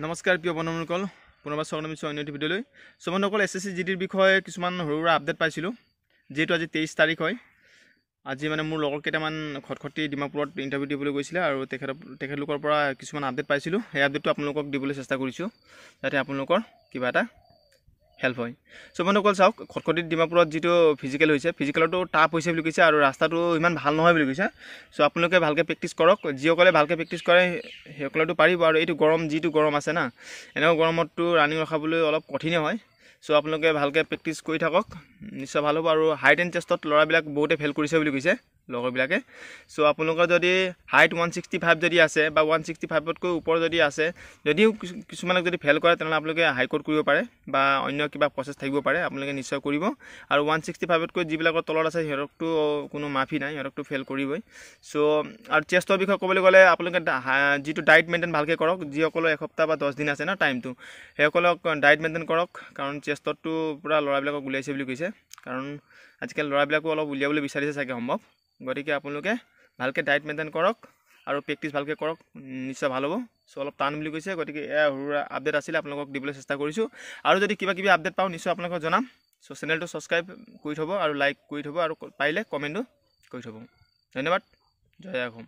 নমস্কাৰ প্ৰিয় বন্ধুসকল, পুনৰবাৰ স্বাগতম জনাইছোঁ অন্য এটি ভিডিঅ'লৈ। বন্ধুসকল, SSC GDৰ বিষয়ে কিছুমান সৰু সুৰা আপডেট পাইছিলোঁ। যিহেতু আজি 23 তাৰিখ হয়, আজি মানে মোৰ লগৰ কেইটামান খটখটি ডিমাপুৰত ইণ্টাৰভিউ দিবলৈ গৈছিলে আৰু তেখেতলোকৰ পৰা কিছুমান আপডেট পাইছিলোঁ। সেই আপডেটটো আপোনালোকক দিবলৈ চেষ্টা কৰিছোঁ যাতে আপোনালোকৰ কিবা এটা হেল্প হয়। বন্ধুসকল চাওক, খটখটি ডিমাপুৰত যিটো ফিজিকেল হৈছে, ফিজিকেলতো টাফ হৈছে বুলি কৈছে আৰু ৰাস্তাটো ইমান ভাল নহয় বুলি কৈছে। আপোনালোকে ভালকৈ প্ৰেক্টিছ কৰক। যিসকলে ভালকৈ প্ৰেক্টিছ কৰে সেইসকলেতো পাৰিব, আৰু এইটো গৰম যিটো গৰম আছে না, এনেকুৱা গৰমততো ৰানিং ৰখাবলৈ অলপ কঠিনে হয়। আপোনালোকে ভালকৈ প্ৰেক্টিছ কৰি থাকক, নিশ্চয় ভাল হ'ব। আৰু হাইট এণ্ড চেষ্টত ল'ৰাবিলাক বহুতে ফেইল কৰিছে বুলি কৈছে লগৰবিলাকে। আপোনালোকৰ যদি হাইট 165 যদি আছে বা 165তকৈ ওপৰ যদি আছে, যদিও কিছুমানক যদি ফেইল কৰে তেনেহ'লে আপোনালোকে হাইকোৰ্ট কৰিব পাৰে বা অন্য কিবা প্ৰচেছ থাকিব পাৰে, আপোনালোকে নিশ্চয় কৰিব। আৰু 165তকৈ যিবিলাকৰ তলত আছে সিহঁতকতো কোনো মাফি নাই, সিহঁতকতো ফেইল কৰিবই। আৰু চেষ্টৰ বিষয়ে ক'বলৈ গ'লে আপোনালোকে যিটো ডায়েট মেইনটেইন ভালকৈ কৰক। যিসকলৰ এসপ্তাহ বা 10 দিন আছে ন টাইমটো, সেইসকলক ডায়েট মেইনটেইন কৰক, কাৰণ চেষ্টতটো পূৰা ল'ৰাবিলাকক উলিয়াইছে বুলি কৈছে। কাৰণ আজিকালি ল'ৰাবিলাকো অলপ উলিয়াবলৈ বিচাৰিছে চাগে সম্ভৱ। গতিকে আপোনালোকে ভালকৈ ডায়েট মেইনটেইন কৰক আৰু প্ৰেক্টিছ ভালকৈ কৰক, নিশ্চয় ভাল হ'ব। অলপ টান বুলি কৈছে। গতিকে এয়া সৰু আপডেট আছিলে, আপোনালোকক দিবলৈ চেষ্টা কৰিছোঁ। আৰু যদি কিবা কিবি আপডেট পাওঁ নিশ্চয় আপোনালোকক জনাম। চেনেলটো ছাবস্ক্ৰাইব কৰি থ'ব আৰু লাইক কৰি থ'ব, আৰু পাৰিলে কমেণ্টো কৰি থ'ব। ধন্যবাদ। জয় অসম।